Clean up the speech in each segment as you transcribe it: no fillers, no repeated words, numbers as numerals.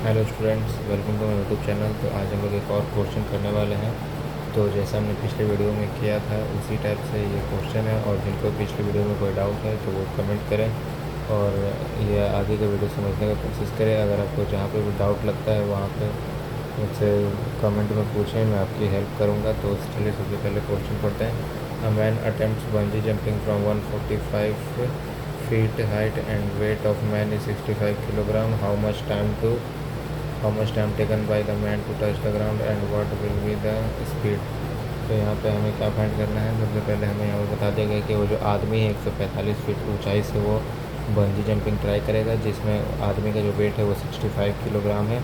Hello students, welcome to my YouTube channel. तो आज हम लोग एक और क्वेश्चन करने वाले हैं। तो जैसा हमने पिछले वीडियो में किया था उसी टाइप से ये क्वेश्चन है, और जिनको पिछले वीडियो में कोई डाउट है तो वो कमेंट करें और ये आगे का वीडियो समझने का कोशिश करें। अगर आपको जहाँ पे भी डाउट लगता है वहाँ पे मुझसे कमेंट में पूछें, मैं आपकी हेल्प करूँगा। तो चलिए सबसे पहले क्वेश्चन पढ़ते हैं। A man attempts bungee jumping from 145 feet height and weight of man is 65 kilogram. How much time taken by the man to touch the ground and what will be the speed? तो यहाँ पे हमें क्या find करना है। सबसे पहले हमें यहाँ पर बता दिया गया कि वो जो आदमी है 145 फीट ऊंचाई से वो बंजी जंपिंग ट्राई करेगा, जिसमें आदमी का जो वेट है वो 65 किलोग्राम है।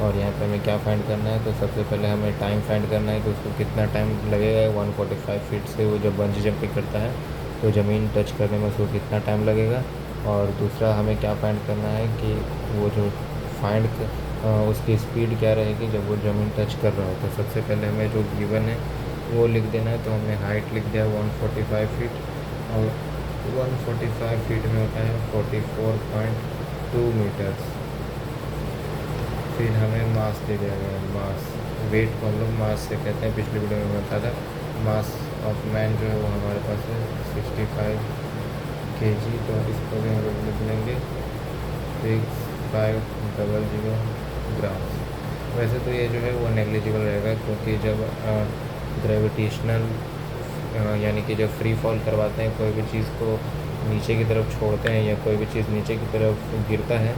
और यहाँ पे हमें क्या फाइंड करना है, तो सबसे पहले हमें टाइम फाइंड करना है कि उसको कितना टाइम लगेगा 145 फीट से वो जब बंजी जंपिंग करता है तो ज़मीन टच करने में उसको कितना टाइम लगेगा। और दूसरा हमें क्या फाइंड करना है कि वो जो उसकी स्पीड क्या रहेगी जब वो ज़मीन टच कर रहा हो। तो सबसे पहले हमें जो गिवन है वो लिख देना है। तो हमने हाइट लिख दिया 145 फीट, और 145 फीट में होता है 44.2 मीटर्स। फिर हमें मास दे दिया गया है। मास, वेट को हम लोग मास से कहते हैं, पिछले वीडियो में बताया था। मास ऑफ मैन जो है वो हमारे पास है 65 kg। तो इसको भी हम लोग लिख लेंगे 6500 ग्राम। वैसे तो ये जो है वो नेग्लिजिबल रहेगा, क्योंकि जब ग्रेविटेशनल यानी कि जब फ्री फॉल करवाते हैं, कोई भी चीज़ को नीचे की तरफ छोड़ते हैं या कोई भी चीज़ नीचे की तरफ गिरता है,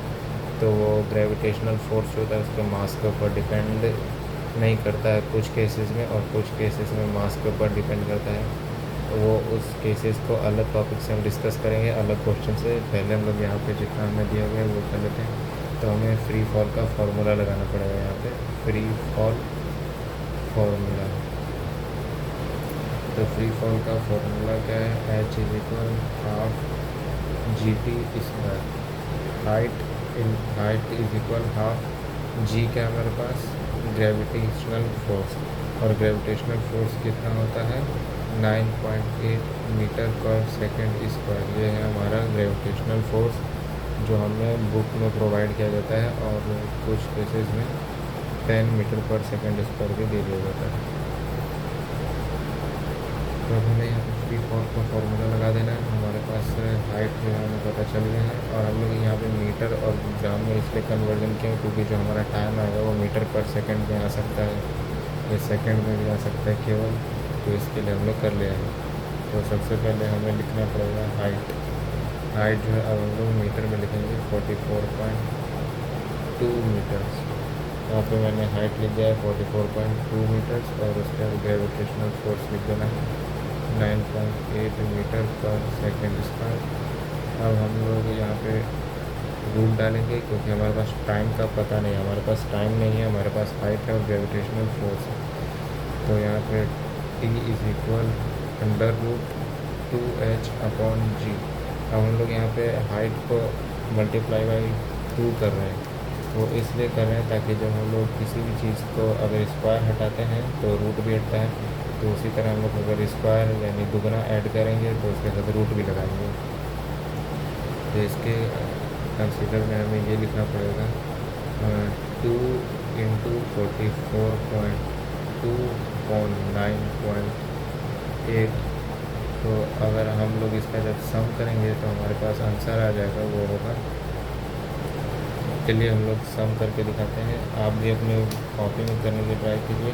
तो वो ग्रेविटेशनल फोर्स जो होता है उसके मास के ऊपर डिपेंड नहीं करता है कुछ केसेस में, और कुछ केसेस में मास के ऊपर डिपेंड करता है। तो वो उस केसेस को अलग टॉपिक से हम डिस्कस करेंगे, अलग क्वेश्चन से। पहले हम लोग यहाँ पे जितना हमें दिया गया है वो कर लेते हैं। तो हमें फ्री फॉल का फार्मूला लगाना पड़ेगा यहाँ पे, फ्री फॉल फार्मूला। तो फ्री फॉल का फार्मूला क्या है, h is equal half GT²। Height is equal half g क्या है हमारे पास, ग्रेविटेशनल फोर्स। और ग्रेविटेशनल फोर्स कितना होता है 9.8 मीटर पर सेकेंड स्क्वायर। ये है हमारा ग्रेविटेशनल फोर्स जो हमें बुक में प्रोवाइड किया जाता है, और कुछ केसेस में 10 मीटर पर सेकेंड स्क्वायर भी दे दिया जाता है। तो हमें यहाँ पे फ्री फॉल का फॉर्मूला लगा देना है। हमारे पास हाइट जो है हमें पता चल गया है, और हम लोग यहाँ पे मीटर और ग्राम में इसलिए कन्वर्जन किया क्योंकि जो हमारा टाइम आएगा वो मीटर पर सेकंड में आ सकता है या सेकंड में भी आ सकता है केवल। तो इसके लिए हम लोग कर लिया है। तो सबसे पहले हमें लिखना पड़ेगा हाइट। हाइट जो है अब हम लोग मीटर में लिखेंगे 44.2 मीटर्स। यहाँ पे मैंने हाइट लिख दिया है 44.2 मीटर्स, और उसके बाद ग्रेविटेशनल फोर्स लिख देना है 9.8 मीटर पर सेकेंड स्क्वायर। अब हम लोग यहाँ पे रूल डालेंगे क्योंकि हमारे पास टाइम का पता नहीं है, हमारे पास टाइम नहीं है, हमारे पास हाइट है और ग्रेविटेशनल फोर्स है। तो यहाँ पे T इज इक्वल √2h/g। अब हम लोग यहाँ पे हाइट को मल्टीप्लाई बाई 2 कर रहे हैं। वो इसलिए कर रहे हैं ताकि जब हम लोग किसी भी चीज़ को अगर स्क्वायर हटाते हैं तो रूट भी हटता है। तो उसी तरह हम लोग अगर स्क्वायर यानी दुगना ऐड करेंगे तो उसके साथ रूट भी लगाएंगे। तो इसके कंसीडर में हमें ये लिखना पड़ेगा 2 इंटू 44.2 अपॉन 9.8। तो अगर हम लोग इसका जब सम करेंगे तो हमारे पास आंसर आ जाएगा, वो होगा। चलिए हम लोग सम करके दिखाते हैं। आप भी अपने कॉपी में करने की ट्राई कीजिए,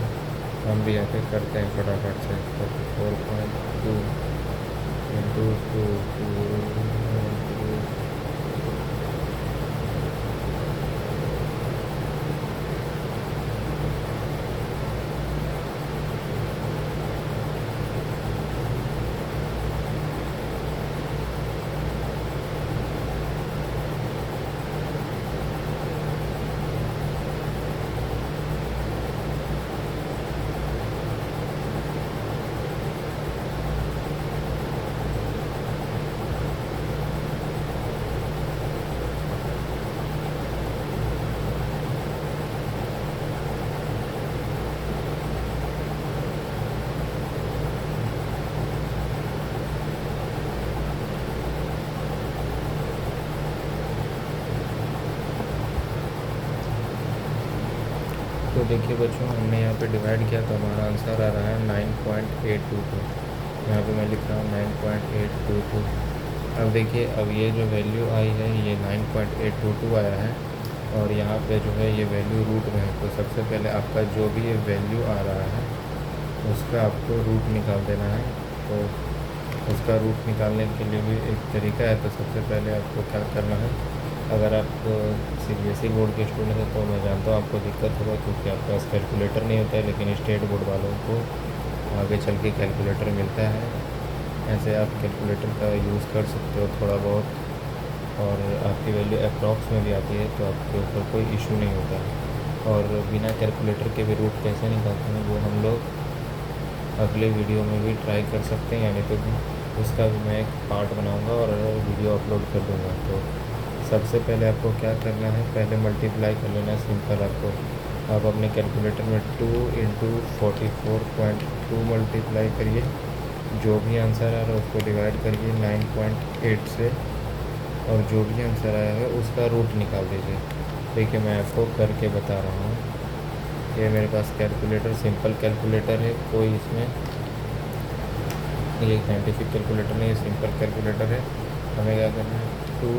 हम भी यहाँ पे करते हैं फटाफट से। 44.2 इंटू 2 2 तो देखिए बच्चों, हमने यहाँ पे डिवाइड किया तो हमारा आंसर आ रहा है 9.822। यहाँ पे मैं लिख रहा हूँ 9.822। अब देखिए, अब ये जो वैल्यू आई है ये 9.822 आया है, और यहाँ पे जो है ये वैल्यू रूट में है। तो सबसे पहले आपका जो भी ये वैल्यू आ रहा है उसका आपको रूट निकाल देना है। तो उसका रूट निकालने के लिए भी एक तरीका है। तो सबसे पहले आपको क्या करना है, अगर आप CBSE बोर्ड के स्टूडेंट हैं तो मैं जानता हूँ आपको दिक्कत होगा, क्योंकि आपके पास कैलकुलेटर नहीं होता है, लेकिन स्टेट बोर्ड वालों को आगे चल के कैलकुलेटर मिलता है। ऐसे आप कैलकुलेटर का यूज़ कर सकते हो थोड़ा बहुत, और आपकी वैल्यू अप्रॉक्स में भी आती है, तो आपके ऊपर कोई इशू नहीं होता है। और बिना कैलकुलेटर के भी रूट कैसे निकालते हैं वो हम लोग अगले वीडियो में भी ट्राई कर सकते हैं, यानी तो उसका भी मैं एक पार्ट बनाऊंगा और वीडियो अपलोड कर दूंगा। तो सबसे पहले आपको क्या करना है, पहले मल्टीप्लाई कर लेना है सिंपल। आपको आप अपने कैलकुलेटर में 2 × 44.2 मल्टीप्लाई करिए, जो भी आंसर आ रहा है उसको डिवाइड करिए 9.8 से, और जो भी आंसर आया है उसका रूट निकाल दीजिए। देखिए मैं आपको करके बता रहा हूँ। ये मेरे पास कैलकुलेटर, सिंपल कैलकुलेटर है, कोई इसमें ये साइंटिफिक कैलकुलेटर नहीं, ये सिंपल कैलकुलेटर है। हमें क्या करना है, 2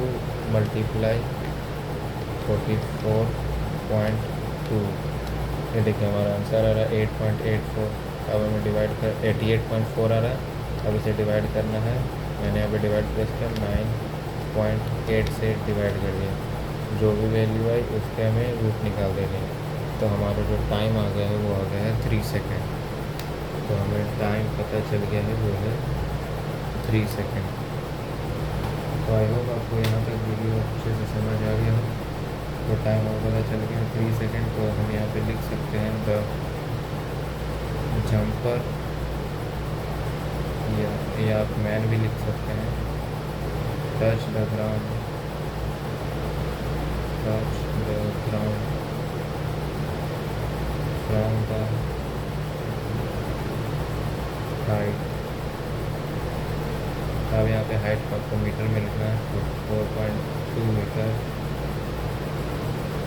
× 44.2, ये देखिए हमारा आंसर आ रहा है 8.84। अब हमें डिवाइड कर 88.4 आ रहा है। अब इसे डिवाइड करना है, मैंने यहाँ पे डिवाइड प्रेस किया, 9.8 से डिवाइड कर दिया। जो भी वैल्यू आई उसके हमें रूट निकाल देने हैं। तो हमारा जो टाइम आ गया है वो आ गया है 3 सेकेंड। तो हमें टाइम पता चल गया है वो है 3 सेकेंड। तो आई होप आपको यहाँ तक वीडियो अच्छे से समझ आ गया हो। तो टाइम और पता चल गया 3 सेकेंड। तो हम यहाँ पे लिख सकते हैं द जंपर, या आप मैन भी लिख सकते हैं, touch the ground from the height. अब यहाँ पे हाइट को आपको मीटर में लिखना है, तो 4.2 मीटर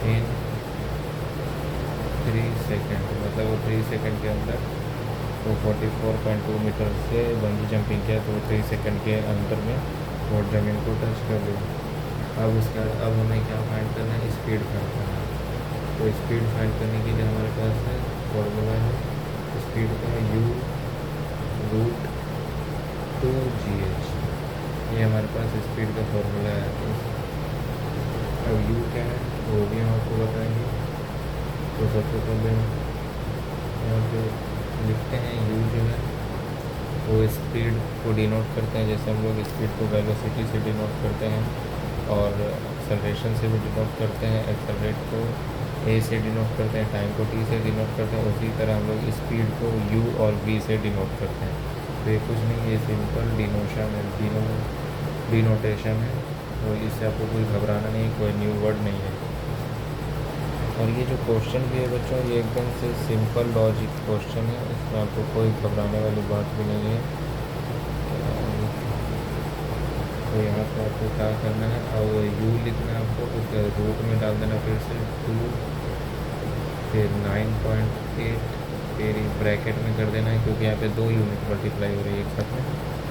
इन 3 सेकेंड। मतलब वो 3 सेकेंड के अंदर वो 44.2 मीटर से बंजी जंपिंग किया, तो 3 सेकेंड के अंदर में वो ज़मीन को टच कर लिया। अब हमें क्या फाइंड करना है, स्पीड फाइंड करना है। तो स्पीड फाइंड करने के लिए हमारे पास है फॉर्मूला है स्पीड का, u√2gh। ये हमारे पास स्पीड का फॉर्मूला है। अब u क्या है वो भी हम आपको बताएंगे। तो सबसे पहले यहाँ पे लिखते हैं u जो है वो स्पीड को डिनोट करते हैं, जैसे हम लोग स्पीड को वेलोसिटी से डिनोट करते हैं, और एक्सेलरेशन से भी डिनोट करते हैं। एक्सेलरेट को a से डिनोट करते हैं, टाइम को t से डिनोट करते हैं। उसी तरह हम लोग स्पीड को u और v से डिनोट करते हैं। तो ये कुछ नहीं, ये सिंपल डिनोशन है, डिनोटेशन है। तो इससे आपको कोई घबराना नहीं, कोई न्यू वर्ड नहीं है। और ये जो क्वेश्चन भी है बच्चों, ये एकदम से सिंपल लॉजिक क्वेश्चन है, इसमें आपको कोई घबराने वाली बात भी नहीं है। तो यहाँ पर आपको क्या करना है, और u लिखना है आपको, उसके रूट में डाल देना फिर से 2, फिर 9.8, फिर ब्रैकेट में कर देना है, क्योंकि यहाँ पे 2 यूनिट मल्टीप्लाई हो रही है एक साथ में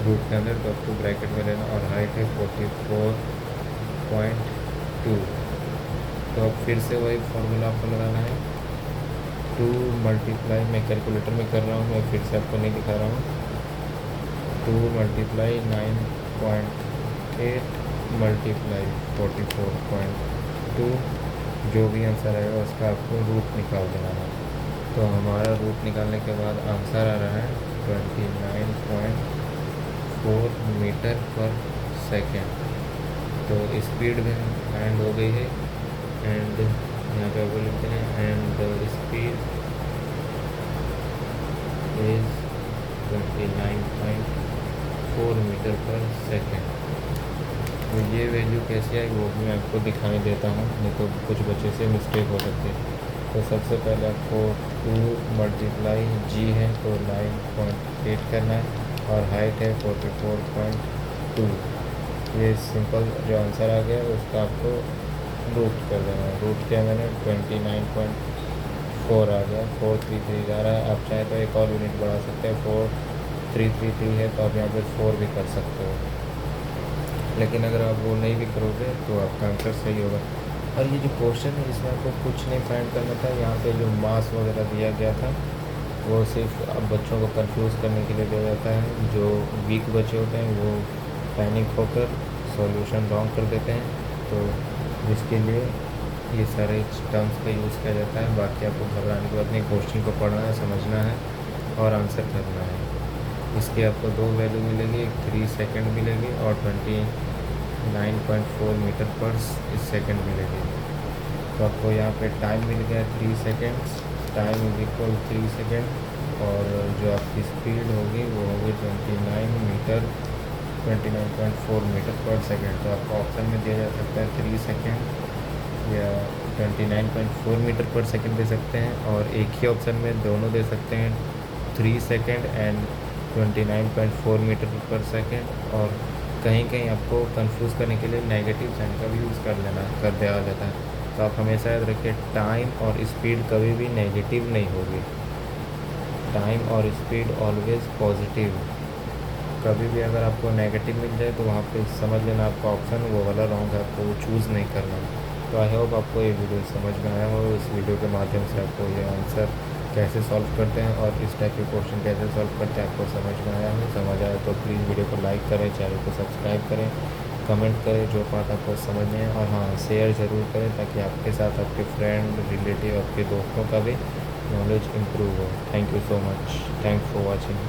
रूट के अंदर, तो आपको ब्रैकेट में लेना। और हाइट है 44.2। तो अब फिर से वही फॉर्मूला आपको लगाना है, 2 मल्टीप्लाई, मैं कैलकुलेटर में कर रहा हूँ, मैं फिर से आपको नहीं दिखा रहा हूँ, 2 मल्टीप्लाई 9.8 मल्टीप्लाई 44.2, जो भी आंसर आएगा उसका आपको रूट निकाल देना है। तो हमारा रूट निकालने के बाद आंसर आ रहा है 29.4 मीटर पर सेकेंड। तो स्पीड भी फाइंड हो गई है, एंड यहाँ पे आपको लिखते हैं एंड स्पीड इज 29.4 मीटर पर सेकेंड। तो ये वैल्यू कैसे आई वो भी मैं आपको दिखाई देता हूँ, नहीं तो कुछ बच्चे से मिस्टेक हो सकती है। तो सबसे पहले आपको 2 मल्टीप्लाई g है तो 9.8 करना है, और हाइट है 44.2। ये सिंपल जो आंसर आ गया उसका आपको रूट कर देना है। रूट किया मैंने 29.4 4 आ गया, 433 जा रहा है। आप चाहें तो एक और यूनिट बढ़ा सकते हैं, 4333 है तो आप यहाँ पे 4 भी कर सकते हो। लेकिन अगर आप वो नहीं भी करोगे तो आपका आंसर सही होगा। और ये जो क्वेश्चन है इसमें आपको कुछ नहीं फाइंड करना था। यहाँ पे जो मास वगैरह दिया गया था वो सिर्फ अब बच्चों को कंफ्यूज करने के लिए दिया जाता है। जो वीक बच्चे होते हैं वो पैनिक होकर सॉल्यूशन रॉन्ग कर देते हैं, तो जिसके लिए ये सारे टर्म्स का यूज़ किया जाता है। बाकी आपको घबराने की बात नहीं, क्वेश्चन को पढ़ना है, समझना है और आंसर करना है। इसकी आपको दो वैल्यू मिलेगी, एक 3 सेकेंड मिलेगी और 29.4 मीटर पर सेकेंड मिलेगी। तो आपको यहाँ पे टाइम मिल गया 3 seconds, time is equal 3 second और जो आपकी स्पीड होगी वो होगी 29.4 मीटर पर सेकेंड। तो आपको ऑप्शन में दिया जा सकता है 3 सेकेंड या 29.4 मीटर पर सेकेंड दे सकते हैं, और एक ही ऑप्शन में दोनों दे सकते हैं, 3 सेकेंड एंड 29.4 मीटर पर सेकेंड। और कहीं कहीं आपको कंफ्यूज करने के लिए नेगेटिव साइन का भी यूज़ कर दिया जाता है। तो आप हमेशा याद रखिए टाइम और स्पीड कभी भी नेगेटिव नहीं होगी, टाइम और स्पीड ऑलवेज पॉजिटिव। कभी भी अगर आपको नेगेटिव मिल जाए तो वहाँ पे समझ लेना आपका ऑप्शन वो वाला रॉन्ग है, आपको वो चूज़ नहीं करना। तो आई होप आपको ये वीडियो समझ में आया हो। इस वीडियो के माध्यम से आपको ये आंसर कैसे सॉल्व करते हैं और इस टाइप के क्वेश्चन कैसे सॉल्व करते हैं आपको समझ में आया हो। समझ आया तो प्लीज़ वीडियो को लाइक करें, चैनल को सब्सक्राइब करें, कमेंट करें जो पार्ट आपको समझ में है, और हाँ शेयर ज़रूर करें ताकि आपके साथ आपके फ्रेंड, रिलेटिव, आपके दोस्तों का भी नॉलेज इम्प्रूव हो। Thank you so much, thanks for watching.